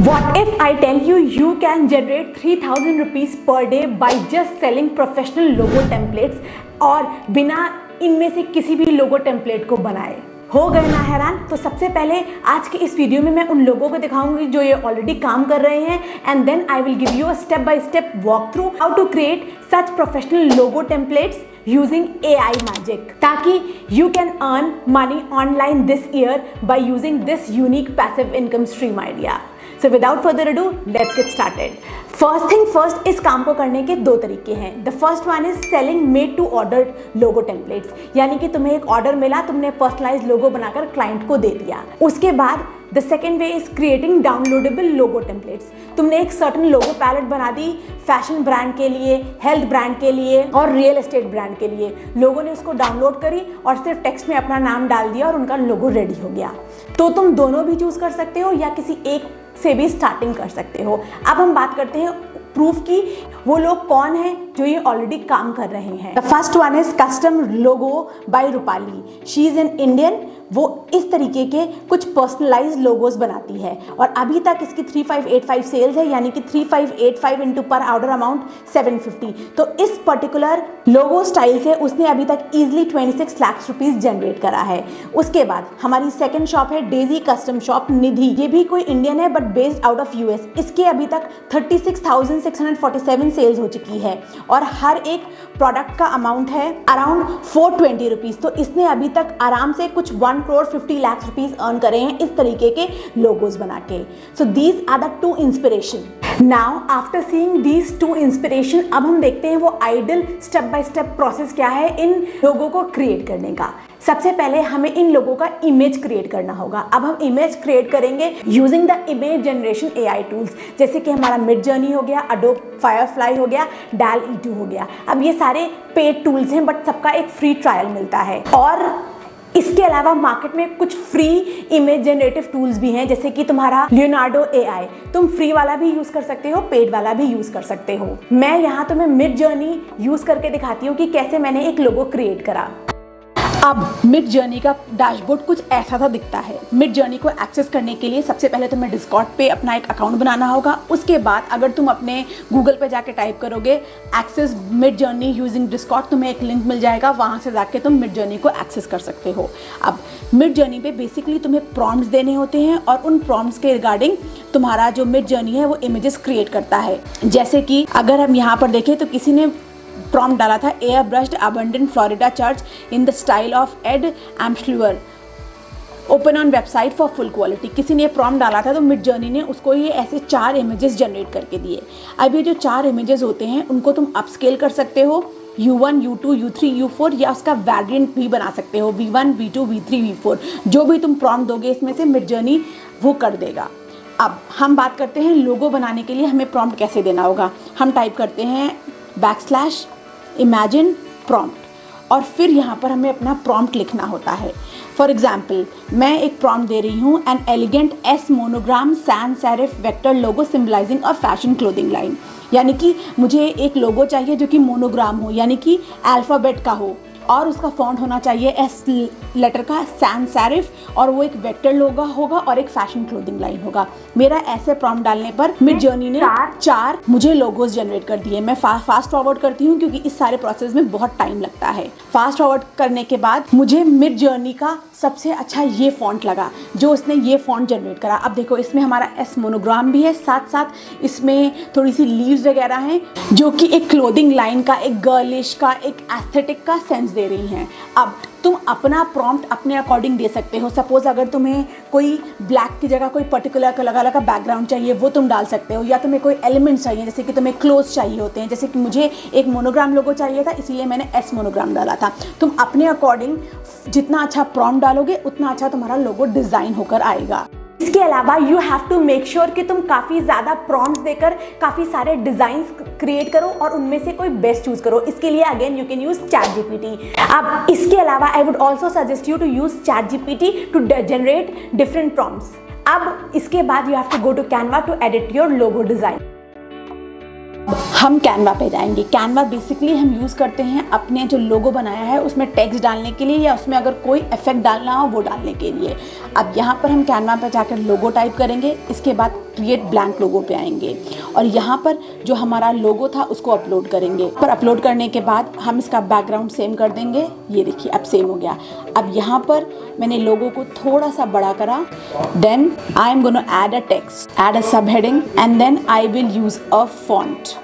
What if I tell you you can generate 3000 rupees per day by just selling professional logo templates और बिना इनमें से किसी भी लोगो टेम्पलेट को बनाए? हो गए ना हैरान? तो सबसे पहले आज के इस वीडियो में मैं उन लोगों को दिखाऊंगी जो ये ऑलरेडी काम कर रहे हैं, and then I will give you a step by step walk through how to create such professional logo templates using AI magic, ताकि you can earn money online this year by using this unique passive income stream idea. So without further ado, let's get started. First thing first, इस काम को करने के दो तरीके हैं. The first one is selling made to order logo templates, यानी कि तुम्हें एक ऑर्डर मिला, तुमने पर्सनलाइज लोगो बनाकर क्लाइंट को दे दिया. उसके बाद the second way is creating downloadable logo templates. तुमने एक सर्टन लोगो पैलेट बना दी फैशन ब्रांड के लिए, हेल्थ ब्रांड के लिए और रियल एस्टेट ब्रांड के लिए. लोगों ने उसको डाउनलोड करी और सिर्फ टेक्स्ट में अपना नाम डाल दिया और उनका लोगो रेडी हो गया. तो तुम दोनों भी चूज कर सकते हो या किसी एक से भी स्टार्टिंग कर सकते हो. अब हम बात करते हैं प्रूफ की वो लोग कौन हैं जो ये ऑलरेडी काम कर रहे हैं. The first one is custom logo by Rupali. She is an Indian. वो इस तरीके के कुछ पर्सनलाइज लोगोस बनाती है और अभी तक इसकी 3585 सेल्स है, यानी कि 3585 इंटू पर ऑर्डर अमाउंट 750. तो इस पर्टिकुलर लोगो स्टाइल से उसने अभी तक इजिली 26 लाख रुपीज जनरेट करा है. उसके बाद हमारी सेकंड शॉप है डेजी कस्टम शॉप निधि. ये भी कोई इंडियन है but based out of US. इसके अभी तक 36,647 सेल्स हो चुकी है और हर एक प्रोडक्ट का अमाउंट है अराउंड 420 रुपीज. तो इसने अभी तक आराम से कुछ 1 करोड़ 50 लाख रुपीज अर्न करे हैं इस तरीके के लोगोस बना के. So these are the two inspiration. Now after seeing these two inspiration, अब हम देखते हैं वो ideal step by step process क्या है इन लोगों को क्रिएट करने का. सबसे पहले हमें इन लोगों का इमेज क्रिएट करना होगा. अब हम इमेज क्रिएट करेंगे using the image generation AI tools, जैसे कि हमारा मिड जर्नी हो गया, अडोब फायरफ्लाई हो गया, डाल E2 हो गया. अब ये सारे पेड टूल्स हैं बट सबका एक फ्री ट्रायल मिलता है. और इसके अलावा मार्केट में कुछ फ्री इमेज जनरेटिव टूल्स भी हैं, जैसे कि तुम्हारा लियोनार्डो AI. तुम फ्री वाला भी यूज कर सकते हो, पेड वाला भी यूज कर सकते हो. मैं यहाँ तुम्हें मिड जर्नी यूज करके दिखाती हूँ कि कैसे मैंने एक लोगो क्रिएट करा. अब मिड जर्नी का डैशबोर्ड कुछ ऐसा सा दिखता है. मिड जर्नी को एक्सेस करने के लिए सबसे पहले तुम्हें डिस्कॉर्ड पे अपना एक अकाउंट बनाना होगा. उसके बाद अगर तुम अपने गूगल पे जाके टाइप करोगे access Midjourney using Discord, तुम्हें एक लिंक मिल जाएगा. वहाँ से जाके तुम मिड जर्नी को एक्सेस कर सकते हो. अब मिड जर्नी पे बेसिकली तुम्हें प्रॉम्प्ट्स देने होते हैं और उन प्रॉम्प्ट्स के रिगार्डिंग तुम्हारा जो मिड जर्नी है वो इमेजेस क्रिएट करता है. जैसे कि अगर हम यहाँ पर देखें तो किसी ने प्रॉम्प्ट डाला था air brushed abundant Florida church in the style of Ed Emshwiller open on website for full quality. किसी ने प्रॉम्प्ट डाला था तो मिड जर्नी ने उसको ये ऐसे 4 इमेजेस जनरेट करके दिए. अब ये जो 4 इमेजेस होते हैं उनको तुम अपस्केल कर सकते हो U1, U2, U3, U4 या उसका वेरिएंट भी बना सकते हो V1, V2, V3, V4. जो भी तुम प्रॉम्प्ट दोगे इसमें से मिड जर्नी वो कर देगा. अब हम बात करते हैं लोगो बनाने के लिए हमें प्रॉम्प्ट कैसे देना होगा. हम टाइप करते हैं \imagine prompt और फिर यहाँ पर हमें अपना प्रॉम्प्ट लिखना होता है. फॉर एग्जाम्पल मैं एक प्रॉम्प्ट दे रही हूँ an elegant S monogram sans serif vector logo symbolising a fashion clothing line. यानी कि मुझे एक लोगो चाहिए जो कि मोनोग्राम हो, यानी कि अल्फ़ाबेट का हो और उसका फॉन्ट होना चाहिए S लेटर का सैन सेरिफ, और वो एक वेक्टर लोगो होगा और एक फैशन क्लोथिंग लाइन होगा. मेरा ऐसे प्रॉम्प्ट डालने पर मिड जर्नी ने 4 मुझे लोगोज जनरेट कर दिए. मैं फास्ट फॉरवर्ड करती हूँ क्योंकि इस सारे प्रोसेस में बहुत टाइम लगता है. फास्ट फॉरवर्ड करने के बाद मुझे मिड जर्नी का सबसे अच्छा ये फॉन्ट लगा जो उसने ये फॉन्ट जनरेट करा. अब देखो इसमें हमारा S मोनोग्राम भी है, साथ साथ इसमें थोड़ी सी लीव्स वगैरह हैं जो कि एक क्लोथिंग लाइन का, एक गर्लिश का, एक एस्थेटिक का सेंस दे रही हैं. अब तुम अपना प्रॉम्प्ट अपने अकॉर्डिंग दे सकते हो. सपोज अगर तुम्हें कोई ब्लैक की जगह कोई पर्टिकुलर कलर का बैकग्राउंड चाहिए वो तुम डाल सकते हो, या तुम्हें कोई एलिमेंट्स चाहिए जैसे कि तुम्हें क्लोथ्स चाहिए होते हैं. जैसे कि मुझे एक मोनोग्राम लोगो चाहिए था इसीलिए मैंने S मोनोग्राम डाला था. तुम अपने अकॉर्डिंग जितना अच्छा प्रॉम्प्ट डालोगे उतना अच्छा तुम्हारा लोगो डिज़ाइन होकर आएगा. इसके अलावा you have to make sure कि तुम काफ़ी ज़्यादा प्रॉम्प्ट्स देकर काफ़ी सारे डिज़ाइंस क्रिएट करो और उनमें से कोई बेस्ट चूज़ करो. इसके लिए again you can use ChatGPT. अब इसके अलावा I would also suggest you to use ChatGPT to generate different prompts. अब इसके बाद you have to go to Canva to edit your logo design. हम कैनवा पे जाएंगे. कैनवा बेसिकली हम यूज़ करते हैं अपने जो लोगो बनाया है उसमें टेक्स्ट डालने के लिए या उसमें अगर कोई इफेक्ट डालना हो वो डालने के लिए. अब यहाँ पर हम कैनवा पे जाकर लोगो टाइप करेंगे, इसके बाद क्रिएट ब्लैंक लोगो पे आएंगे और यहाँ पर जो हमारा लोगो था उसको अपलोड करेंगे। पर अपलोड करने के बाद हम इसका बैकग्राउंड सेम कर देंगे। ये देखिए अब सेम हो गया। अब यहाँ पर मैंने लोगो को थोड़ा सा बड़ा करा। Then I am gonna add a text, add a sub heading and then I will use a font.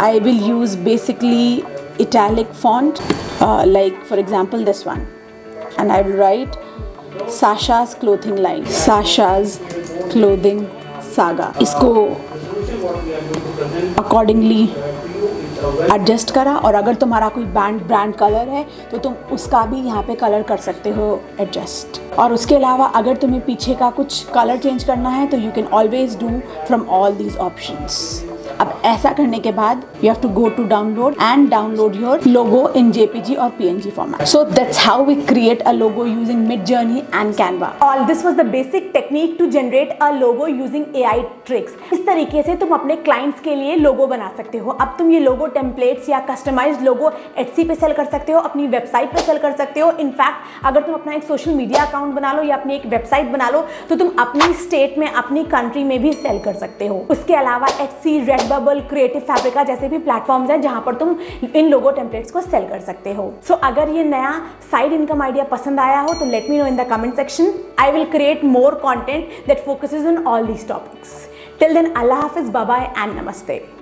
I will use basically italic font like for example this one, and I will write Sasha's clothing line, Sasha's clothing saga। इसको accordingly adjust करा। और अगर तुम्हारा कोई brand colour है तो तुम उसका भी यहाँ पे कलर कर सकते हो एडजस्ट। और उसके अलावा अगर तुम्हें पीछे का कुछ कलर चेंज करना है तो you can always do from all these options. अब ऐसा करने के बाद you have to go to download and download your logo in JPG और PNG format. So that's how we create a logo using Midjourney and Canva। All this was the basic technique to generate a logo using AI tricks। इस तरीके से तुम अपने clients के लिए लोगो बना सकते हो। अब तुम ये लोगो टेम्पलेट्स या कस्टमाइज्ड लोगो Etsy पे सेल कर सकते हो, अपनी वेबसाइट पे सेल कर सकते हो। इनफैक्ट अगर तुम अपना एक सोशल मीडिया अकाउंट बना लो या अपनी एक वेबसाइट बना लो तो तुम अपनी स्टेट में, अपनी कंट्री में भी सेल कर सकते हो। उसके अलावा Etsy, Redbubble, क्रिएटिव फैब्रिका जैसे भी प्लेटफॉर्म्स हैं जहां पर तुम इन लोगो टेम्पलेट्स को सेल कर सकते हो। सो अगर ये नया साइड इनकम आइडिया पसंद आया हो तो let me know in the comment section. I will create more content that focuses on all these topics. Till then, अल्लाह हाफिज, बाय बाय एंड नमस्ते।